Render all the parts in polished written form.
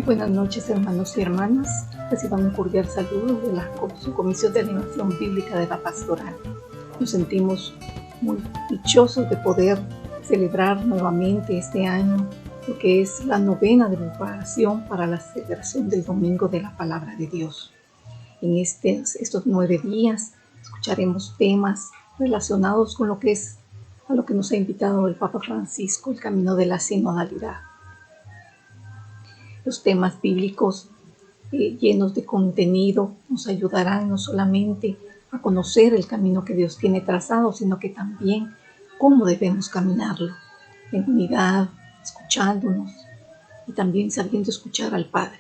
buenas noches, hermanos y hermanas. Reciban un cordial saludo de la Subcomisión de Animación Bíblica de la Pastoral. Nos sentimos muy dichosos de poder celebrar nuevamente este año lo que es la novena de preparación para la celebración del Domingo de la Palabra de Dios. En estos 9 días escucharemos temas relacionados con a lo que nos ha invitado el Papa Francisco, el camino de la sinodalidad. Los temas bíblicos llenos de contenido nos ayudarán no solamente a conocer el camino que Dios tiene trazado, sino que también cómo debemos caminarlo, en unidad, escuchándonos y también sabiendo escuchar al Padre.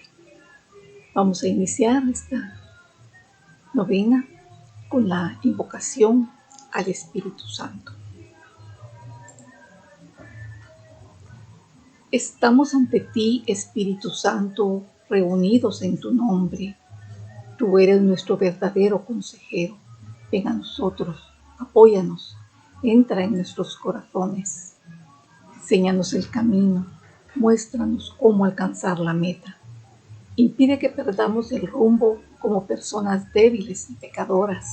Vamos a iniciar esta novena con la invocación al Espíritu Santo. Estamos ante ti, Espíritu Santo, reunidos en tu nombre. Tú eres nuestro verdadero consejero. Ven a nosotros, apóyanos, entra en nuestros corazones. Enséñanos el camino, muéstranos cómo alcanzar la meta. Impide que perdamos el rumbo como personas débiles y pecadoras.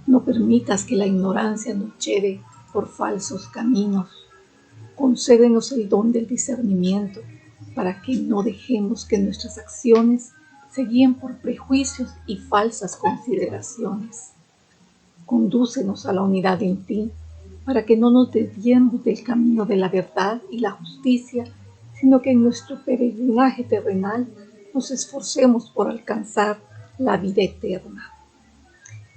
No permitas que la ignorancia nos lleve por falsos caminos. Concédenos el don del discernimiento para que no dejemos que nuestras acciones se guíen por prejuicios y falsas consideraciones. Condúcenos a la unidad en ti para que no nos desviemos del camino de la verdad y la justicia, sino que en nuestro peregrinaje terrenal nos esforcemos por alcanzar la vida eterna.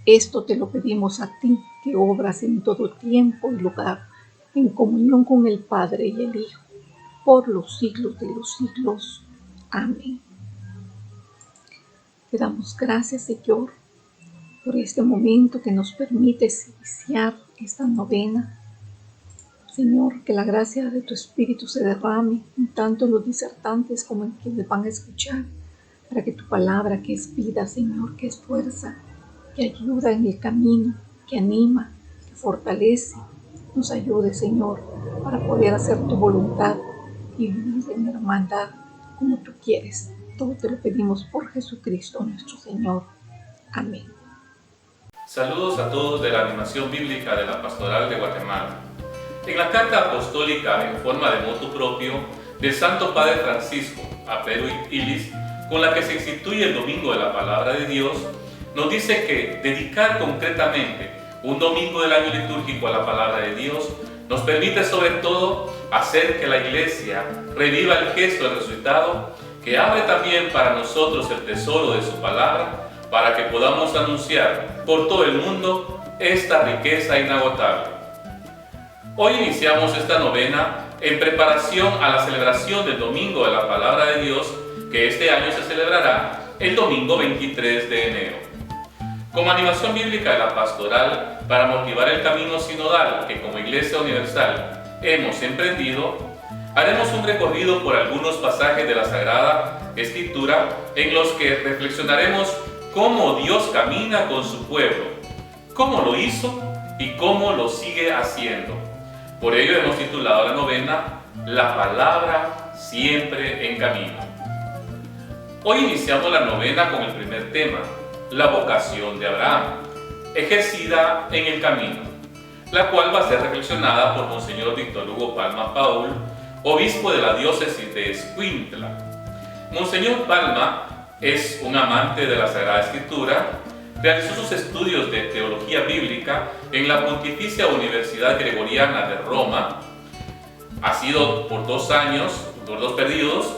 Esto te lo pedimos a ti, que obras en todo tiempo y lugar, en comunión con el Padre y el Hijo, por los siglos de los siglos. Amén. Te damos gracias, Señor, por este momento que nos permites iniciar esta novena. Señor, que la gracia de tu Espíritu se derrame tanto en los disertantes como en quienes van a escuchar, para que tu palabra, que es vida, Señor, que es fuerza, que ayuda en el camino, que anima, que fortalece, nos ayude, Señor, para poder hacer tu voluntad y vivir en hermandad como tú quieres. Todo te lo pedimos por Jesucristo nuestro Señor. Amén. Saludos a todos de la Animación Bíblica de la Pastoral de Guatemala. En la carta apostólica en forma de motu propio del Santo Padre Francisco a Peruit Illis, con la que se instituye el Domingo de la Palabra de Dios, nos dice que dedicar concretamente un domingo del año litúrgico a la Palabra de Dios nos permite sobre todo hacer que la Iglesia reviva el gesto del resucitado, que abre también para nosotros el tesoro de su palabra, para que podamos anunciar por todo el mundo esta riqueza inagotable. Hoy iniciamos esta novena en preparación a la celebración del Domingo de la Palabra de Dios, que este año se celebrará el domingo 23 de enero. Como Animación Bíblica de la Pastoral, para motivar el camino sinodal que como Iglesia Universal hemos emprendido, haremos un recorrido por algunos pasajes de la Sagrada Escritura en los que reflexionaremos cómo Dios camina con su pueblo, cómo lo hizo y cómo lo sigue haciendo. Por ello hemos titulado la novena La Palabra Siempre en Camino. Hoy iniciamos la novena con el primer tema, la vocación de Abraham, ejercida en el camino, la cual va a ser reflexionada por Monseñor Víctor Hugo Palma Paul, obispo de la diócesis de Escuintla. Monseñor Palma es un amante de la Sagrada Escritura, realizó sus estudios de teología bíblica en la Pontificia Universidad Gregoriana de Roma, ha sido por 2 años, por 2 periodos,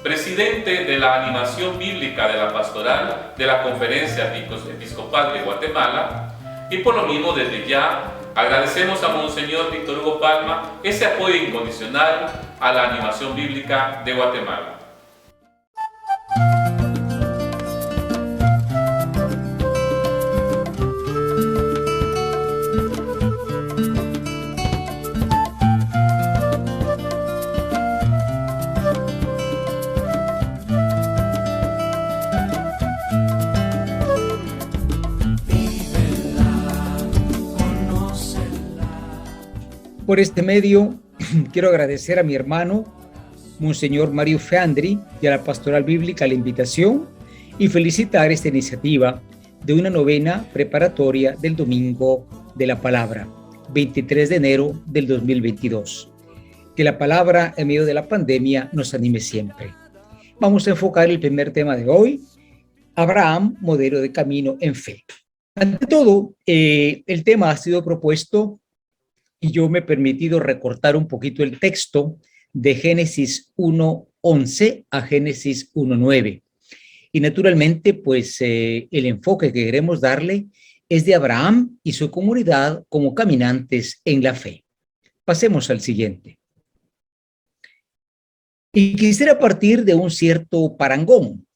presidente de la Animación Bíblica de la Pastoral de la Conferencia Episcopal de Guatemala, y por lo mismo desde ya agradecemos a Monseñor Víctor Hugo Palma ese apoyo incondicional a la Animación Bíblica de Guatemala. Por este medio quiero agradecer a mi hermano Monseñor Mario Feandri y a la Pastoral Bíblica la invitación y felicitar esta iniciativa de una novena preparatoria del Domingo de la Palabra, 23 de enero del 2022. Que la palabra en medio de la pandemia nos anime siempre. Vamos a enfocar el primer tema de hoy, Abraham, modelo de camino en fe. Ante todo, el tema ha sido propuesto y yo me he permitido recortar un poquito el texto de Génesis 1:11 a Génesis 1:9. Y naturalmente, pues el enfoque que queremos darle es de Abraham y su comunidad como caminantes en la fe. Pasemos al siguiente. Y quisiera partir de un cierto parangón.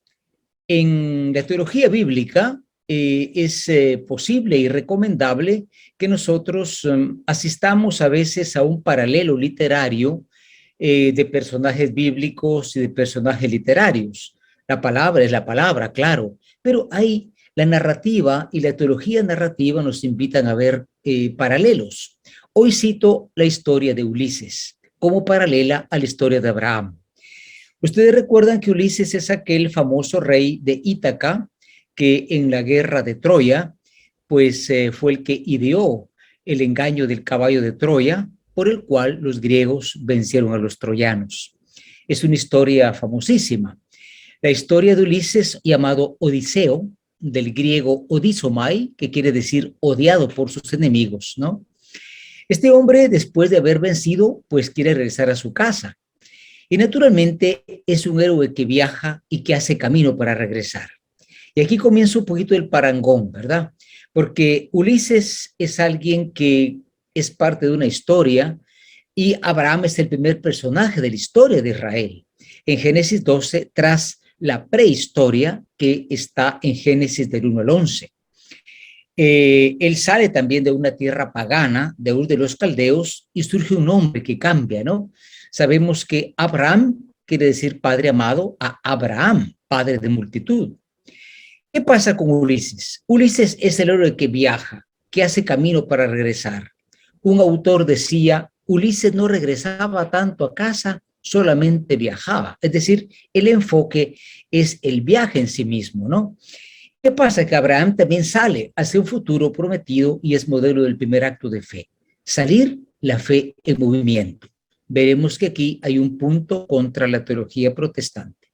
En la teología bíblica es posible y recomendable que nosotros asistamos a veces a un paralelo literario de personajes bíblicos y de personajes literarios. La palabra es la palabra, claro, pero hay la narrativa y la teología narrativa nos invitan a ver paralelos. Hoy cito la historia de Ulises como paralela a la historia de Abraham. Ustedes recuerdan que Ulises es aquel famoso rey de Ítaca que en la guerra de Troya, pues fue el que ideó el engaño del caballo de Troya, por el cual los griegos vencieron a los troyanos. Es una historia famosísima. La historia de Ulises, llamado Odiseo, del griego odisomai, que quiere decir odiado por sus enemigos, ¿no? Este hombre, después de haber vencido, pues quiere regresar a su casa. Y naturalmente es un héroe que viaja y que hace camino para regresar. Y aquí comienza un poquito el parangón, ¿verdad? Porque Ulises es alguien que es parte de una historia y Abraham es el primer personaje de la historia de Israel. En Génesis 12, tras la prehistoria que está en Génesis del 1 al 11. Él sale también de una tierra pagana, de Ur de los Caldeos, y surge un nombre que cambia, ¿no? Sabemos que Abraham quiere decir padre amado a Abraham, padre de multitud. ¿Qué pasa con Ulises? Ulises es el héroe que viaja, que hace camino para regresar. Un autor decía, Ulises no regresaba tanto a casa, solamente viajaba. Es decir, el enfoque es el viaje en sí mismo, ¿no? ¿Qué pasa? Que Abraham también sale hacia un futuro prometido y es modelo del primer acto de fe. Salir, la fe en movimiento. Veremos que aquí hay un punto contra la teología protestante.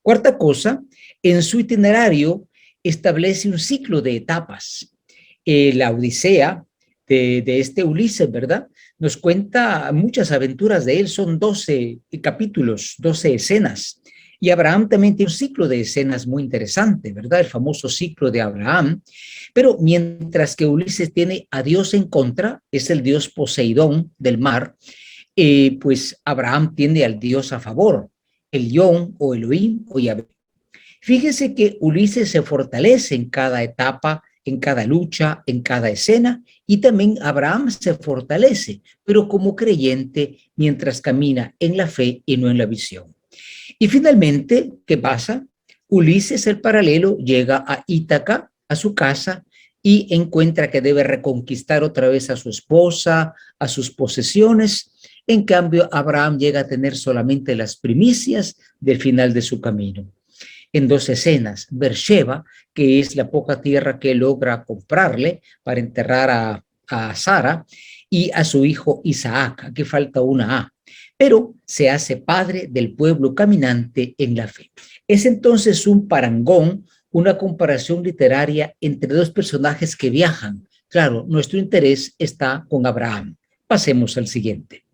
Cuarta cosa, en su itinerario establece un ciclo de etapas. La Odisea de este Ulises, ¿verdad? Nos cuenta muchas aventuras de él, son 12 capítulos, 12 escenas. Y Abraham también tiene un ciclo de escenas muy interesante, ¿verdad? El famoso ciclo de Abraham. Pero mientras que Ulises tiene a Dios en contra, es el dios Poseidón del mar, pues Abraham tiene al Dios a favor, el Yón o Elohim o Yahvé. Fíjese que Ulises se fortalece en cada etapa, en cada lucha, en cada escena, y también Abraham se fortalece, pero como creyente mientras camina en la fe y no en la visión. Y finalmente, ¿qué pasa? Ulises, el paralelo, llega a Ítaca, a su casa, y encuentra que debe reconquistar otra vez a su esposa, a sus posesiones. En cambio, Abraham llega a tener solamente las primicias del final de su camino. En 2 escenas, Beersheba, que es la poca tierra que logra comprarle para enterrar a Sara, y a su hijo Isaac, aquí falta una A, pero se hace padre del pueblo caminante en la fe. Es entonces un parangón, una comparación literaria entre 2 personajes que viajan. Claro, nuestro interés está con Abraham. Pasemos al siguiente.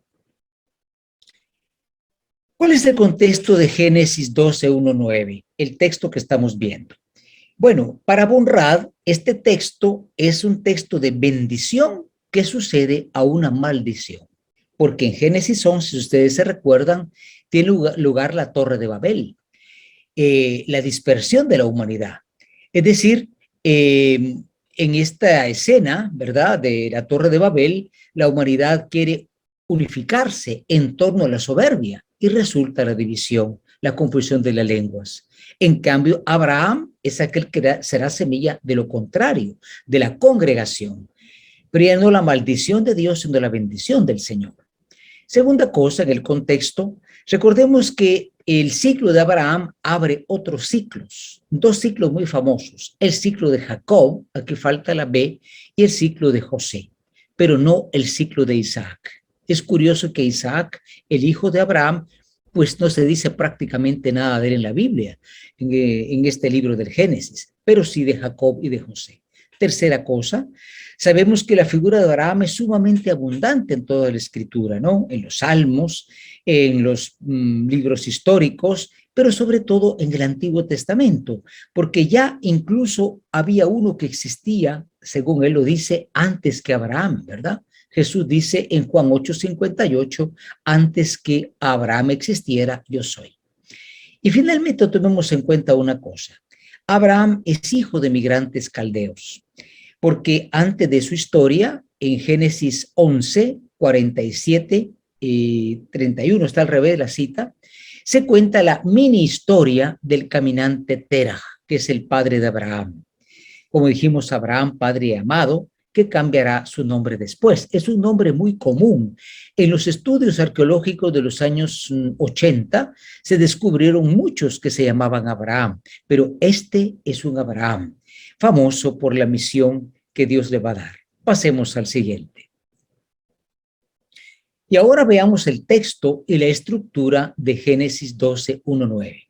¿Cuál es el contexto de Génesis 12:1-9? El texto que estamos viendo. Bueno, para Bonrad, este texto es un texto de bendición que sucede a una maldición. Porque en Génesis 11, si ustedes se recuerdan, tiene lugar la Torre de Babel, la dispersión de la humanidad. Es decir, en esta escena, ¿verdad?, de la Torre de Babel, la humanidad quiere unificarse en torno a la soberbia y resulta la división, la confusión de las lenguas. En cambio, Abraham es aquel que será semilla de lo contrario, de la congregación, pero ya no la maldición de Dios, sino la bendición del Señor. Segunda cosa, en el contexto, recordemos que el ciclo de Abraham abre otros ciclos, dos ciclos muy famosos, el ciclo de Jacob, aquí falta la B, y el ciclo de José, pero no el ciclo de Isaac. Es curioso que Isaac, el hijo de Abraham, pues no se dice prácticamente nada de él en la Biblia, en este libro del Génesis, pero sí de Jacob y de José. Tercera cosa, sabemos que la figura de Abraham es sumamente abundante en toda la escritura, ¿no? En los salmos, en los libros históricos, pero sobre todo en el Antiguo Testamento, porque ya incluso había uno que existía, según él lo dice, antes que Abraham, ¿verdad? Jesús dice en Juan 8:58, antes que Abraham existiera, yo soy. Y finalmente tomemos en cuenta una cosa. Abraham es hijo de migrantes caldeos, porque antes de su historia, en Génesis 11, 47 y 31, está al revés de la cita, se cuenta la mini historia del caminante Terah, que es el padre de Abraham. Como dijimos, Abraham, padre amado, que cambiará su nombre después. Es un nombre muy común. En los estudios arqueológicos de los años 80 se descubrieron muchos que se llamaban Abraham, pero este es un Abraham, famoso por la misión que Dios le va a dar. Pasemos al siguiente. Y ahora veamos el texto y la estructura de Génesis 12, 1-9.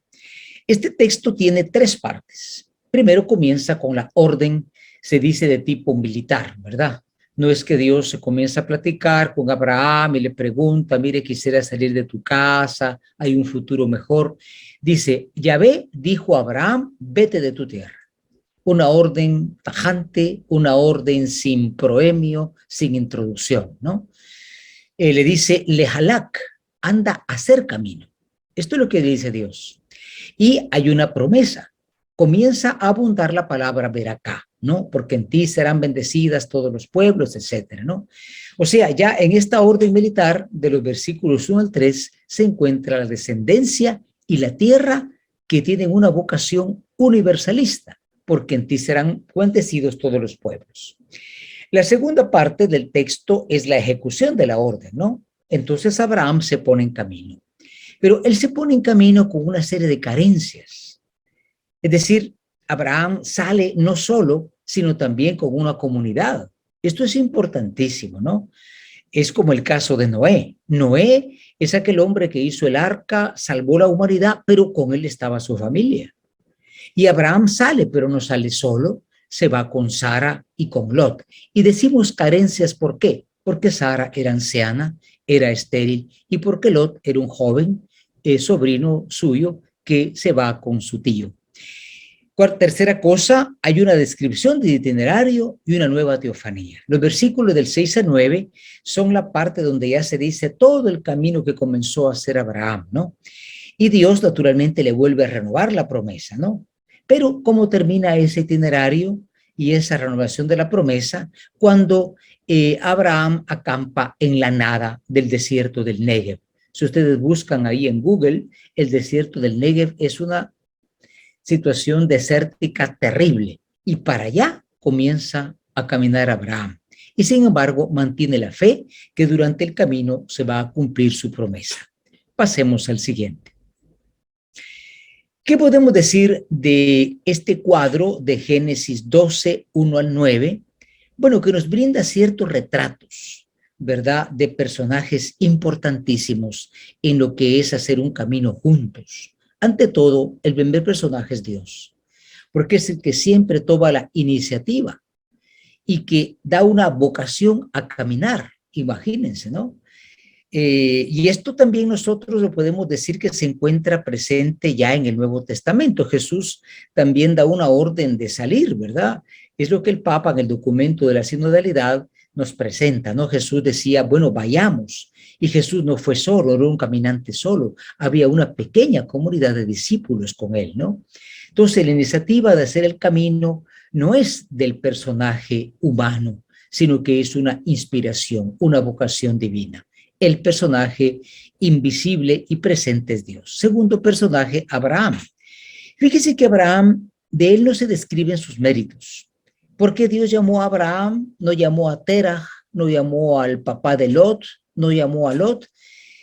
Este texto tiene tres partes. Primero comienza con la orden, se dice de tipo militar, ¿verdad? No es que Dios se comienza a platicar con Abraham y le pregunta, mire, quisiera salir de tu casa, hay un futuro mejor. Dice, Yahvé dijo a Abraham, vete de tu tierra. Una orden tajante, una orden sin proemio, sin introducción, ¿no? Le dice, lehalak, anda a hacer camino. Esto es lo que le dice Dios. Y hay una promesa. Comienza a abundar la palabra veracá, ¿no? Porque en ti serán bendecidas todos los pueblos, etcétera, ¿no? O sea, ya en esta orden militar de los versículos 1 al 3 se encuentra la descendencia y la tierra que tienen una vocación universalista, porque en ti serán bendecidos todos los pueblos. La segunda parte del texto es la ejecución de la orden, ¿no? Entonces Abraham se pone en camino. Pero él se pone en camino con una serie de carencias. Es decir, Abraham sale no solo, sino también con una comunidad. Esto es importantísimo, ¿no? Es como el caso de Noé. Noé es aquel hombre que hizo el arca, salvó la humanidad, pero con él estaba su familia. Y Abraham sale, pero no sale solo, se va con Sara y con Lot. Y decimos carencias, ¿por qué? Porque Sara era anciana, era estéril, y porque Lot era un joven sobrino suyo que se va con su tío. Tercera cosa, hay una descripción de itinerario y una nueva teofanía. Los versículos del 6 a 9 son la parte donde ya se dice todo el camino que comenzó a hacer Abraham, ¿no? Y Dios naturalmente le vuelve a renovar la promesa, ¿no? Pero ¿cómo termina ese itinerario y esa renovación de la promesa? Cuando Abraham acampa en la nada del desierto del Negev. Si ustedes buscan ahí en Google, el desierto del Negev es una situación desértica terrible. Y para allá comienza a caminar Abraham. Y sin embargo, mantiene la fe que durante el camino se va a cumplir su promesa. Pasemos al siguiente. ¿Qué podemos decir de este cuadro de Génesis 12, 1 al 9? Bueno, que nos brinda ciertos retratos, ¿verdad?, de personajes importantísimos en lo que es hacer un camino juntos. Ante todo, el primer personaje es Dios, porque es el que siempre toma la iniciativa y que da una vocación a caminar, imagínense, ¿no? Y esto también nosotros lo podemos decir que se encuentra presente ya en el Nuevo Testamento. Jesús también da una orden de salir, ¿verdad? Es lo que el Papa en el documento de la sinodalidad nos presenta, ¿no? Jesús decía, bueno, vayamos. Y Jesús no fue solo, no era un caminante solo. Había una pequeña comunidad de discípulos con él, ¿no? Entonces, la iniciativa de hacer el camino no es del personaje humano, sino que es una inspiración, una vocación divina. El personaje invisible y presente es Dios. Segundo personaje, Abraham. Fíjese que Abraham, de él no se describen sus méritos. ¿Por qué Dios llamó a Abraham? No llamó a Terah, no llamó al papá de Lot, no llamó a Lot.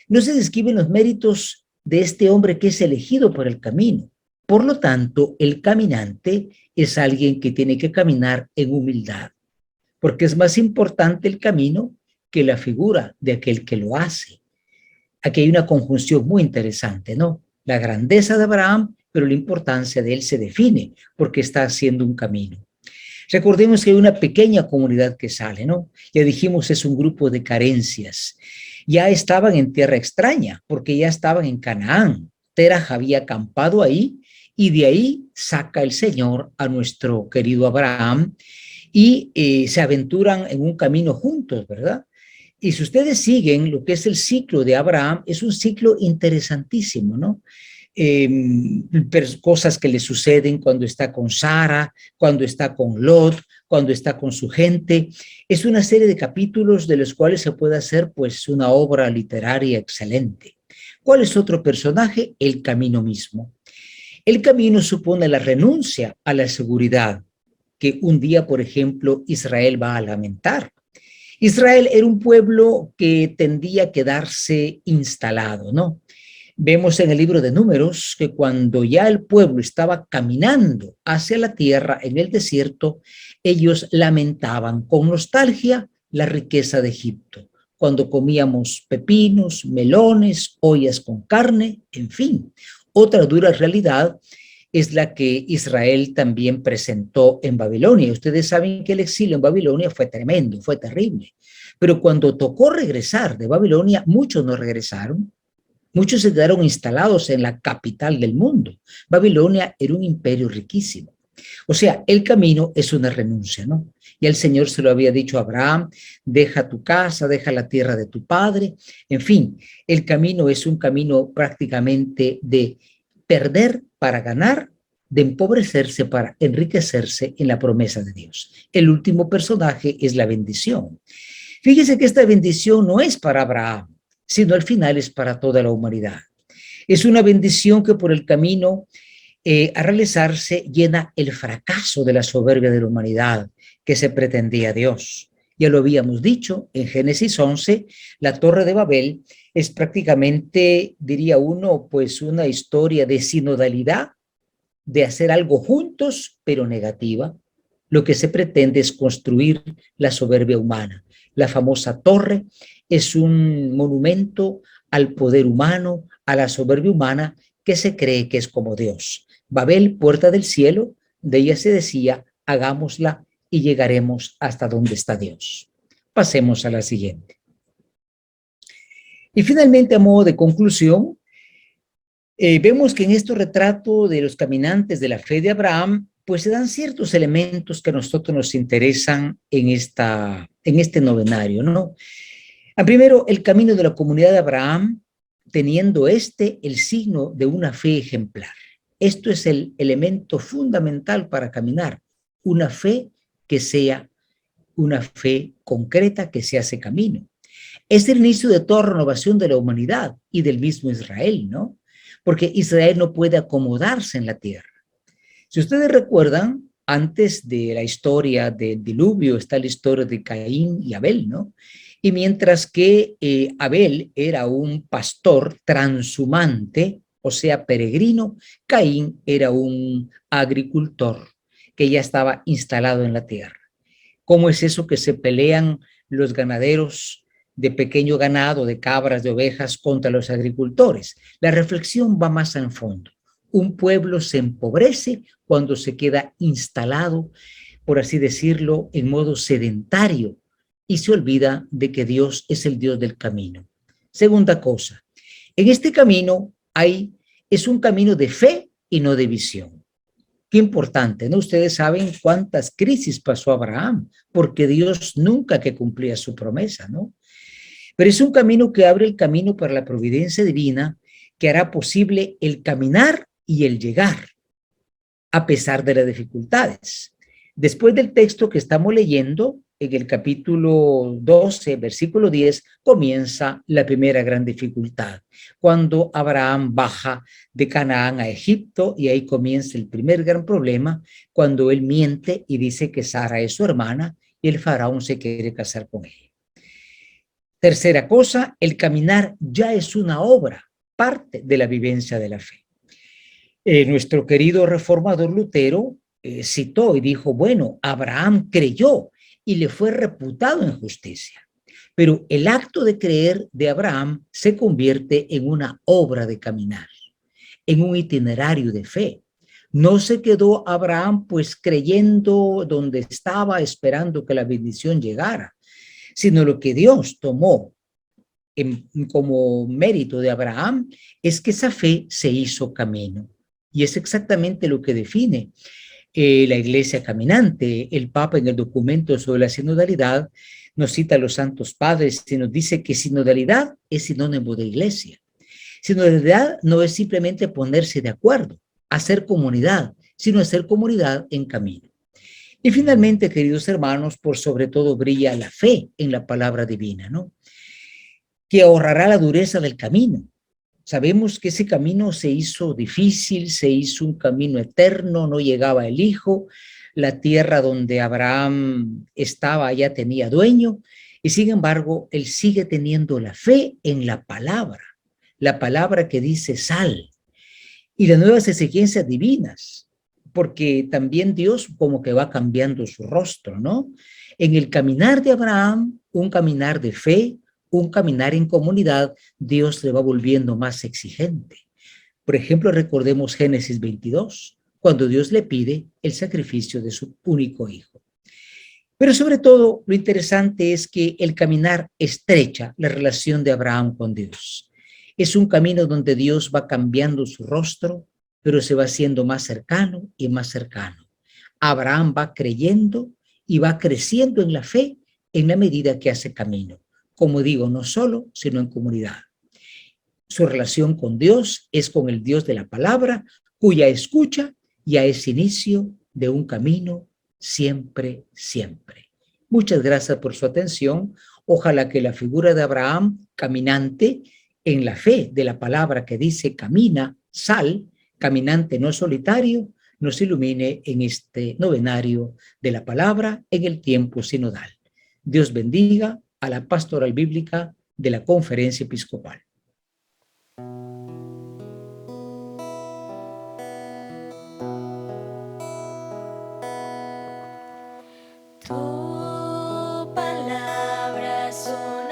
No se describen los méritos de este hombre que es elegido por el camino. Por lo tanto, el caminante es alguien que tiene que caminar en humildad, porque es más importante el camino que la figura de aquel que lo hace. Aquí hay una conjunción muy interesante, ¿no? La grandeza de Abraham, pero la importancia de él se define porque está haciendo un camino. Recordemos que hay una pequeña comunidad que sale, ¿no? Ya dijimos, es un grupo de carencias. Ya estaban en tierra extraña, porque ya estaban en Canaán. Terah había acampado ahí, y de ahí saca el Señor a nuestro querido Abraham, y se aventuran en un camino juntos, ¿verdad? Y si ustedes siguen lo que es el ciclo de Abraham, es un ciclo interesantísimo, ¿no? Cosas que le suceden cuando está con Sara, cuando está con Lot, cuando está con su gente. Es una serie de capítulos de los cuales se puede hacer pues una obra literaria excelente. ¿Cuál es otro personaje? El camino mismo. El camino supone la renuncia a la seguridad que un día, por ejemplo, Israel va a lamentar. Israel era un pueblo que tendía a quedarse instalado, ¿no? Vemos en el libro de Números que cuando ya el pueblo estaba caminando hacia la tierra en el desierto, ellos lamentaban con nostalgia la riqueza de Egipto, cuando comíamos pepinos, melones, ollas con carne, en fin. Otra dura realidad es la que Israel también presentó en Babilonia. Ustedes saben que el exilio en Babilonia fue tremendo, fue terrible. Pero cuando tocó regresar de Babilonia, muchos no regresaron. Muchos se quedaron instalados en la capital del mundo. Babilonia era un imperio riquísimo. O sea, el camino es una renuncia, ¿no? Y el Señor se lo había dicho a Abraham, deja tu casa, deja la tierra de tu padre. En fin, el camino es un camino prácticamente de perder para ganar, de empobrecerse para enriquecerse en la promesa de Dios. El último personaje es la bendición. Fíjese que esta bendición no es para Abraham, sino al final es para toda la humanidad. Es una bendición que por el camino a realizarse llena el fracaso de la soberbia de la humanidad que se pretendía a Dios. Ya lo habíamos dicho en Génesis 11, la Torre de Babel es prácticamente, diría uno, pues una historia de sinodalidad, de hacer algo juntos, pero negativa. Lo que se pretende es construir la soberbia humana. La famosa torre es un monumento al poder humano, a la soberbia humana que se cree que es como Dios. Babel, puerta del cielo, de ella se decía, hagámosla y llegaremos hasta donde está Dios. Pasemos a la siguiente. Y finalmente, a modo de conclusión, vemos que en este retrato de los caminantes de la fe de Abraham, pues se dan ciertos elementos que a nosotros nos interesan en este novenario, ¿no? Primero, el camino de la comunidad de Abraham, teniendo el signo de una fe ejemplar. Esto es el elemento fundamental para caminar, una fe que sea una fe concreta que se hace camino. Es el inicio de toda renovación de la humanidad y del mismo Israel, ¿no? Porque Israel no puede acomodarse en la tierra. Si ustedes recuerdan, antes de la historia del diluvio está la historia de Caín y Abel, ¿no? Y mientras que Abel era un pastor transhumante, o sea, peregrino, Caín era un agricultor que ya estaba instalado en la tierra. ¿Cómo es eso que se pelean los ganaderos de pequeño ganado, de cabras, de ovejas, contra los agricultores? La reflexión va más al fondo. Un pueblo se empobrece cuando se queda instalado, por así decirlo, en modo sedentario y se olvida de que Dios es el Dios del camino. Segunda cosa, en este camino es un camino de fe y no de visión. Qué importante, ¿no? Ustedes saben cuántas crisis pasó Abraham, porque Dios nunca que cumplía su promesa, ¿no? Pero es un camino que abre el camino para la providencia divina que hará posible el caminar y el llegar, a pesar de las dificultades. Después del texto que estamos leyendo, en el capítulo 12, versículo 10, comienza la primera gran dificultad, cuando Abraham baja de Canaán a Egipto, y ahí comienza el primer gran problema, cuando él miente y dice que Sara es su hermana y el faraón se quiere casar con ella. Tercera cosa, el caminar ya es una obra, parte de la vivencia de la fe. Nuestro querido reformador Lutero citó y dijo, bueno, Abraham creyó y le fue reputado en justicia. Pero el acto de creer de Abraham se convierte en una obra de caminar, en un itinerario de fe. No se quedó Abraham pues creyendo donde estaba, esperando que la bendición llegara, sino lo que Dios tomó como mérito de Abraham es que esa fe se hizo camino. Y es exactamente lo que define la iglesia caminante. El Papa en el documento sobre la sinodalidad nos cita a los santos padres y nos dice que sinodalidad es sinónimo de iglesia. Sinodalidad no es simplemente ponerse de acuerdo, hacer comunidad, sino hacer comunidad en camino. Y finalmente, queridos hermanos, por sobre todo brilla la fe en la palabra divina, ¿no? Que ahorrará la dureza del camino. Sabemos que ese camino se hizo difícil, se hizo un camino eterno, no llegaba el Hijo, la tierra donde Abraham estaba ya tenía dueño, y sin embargo, él sigue teniendo la fe en la palabra que dice sal, y las nuevas exigencias divinas, porque también Dios como que va cambiando su rostro, ¿no? En el caminar de Abraham, un caminar de fe, un caminar en comunidad, Dios le va volviendo más exigente. Por ejemplo, recordemos Génesis 22, cuando Dios le pide el sacrificio de su único hijo. Pero sobre todo, lo interesante es que el caminar estrecha la relación de Abraham con Dios. Es un camino donde Dios va cambiando su rostro, pero se va haciendo más cercano y más cercano. Abraham va creyendo y va creciendo en la fe en la medida que hace camino. Como digo, no solo, sino en comunidad. Su relación con Dios es con el Dios de la palabra, cuya escucha ya es inicio de un camino siempre, siempre. Muchas gracias por su atención. Ojalá que la figura de Abraham, caminante en la fe de la palabra que dice camina, sal, caminante no solitario, nos ilumine en este novenario de la palabra en el tiempo sinodal. Dios bendiga a la pastoral bíblica de la Conferencia Episcopal. Tú estás.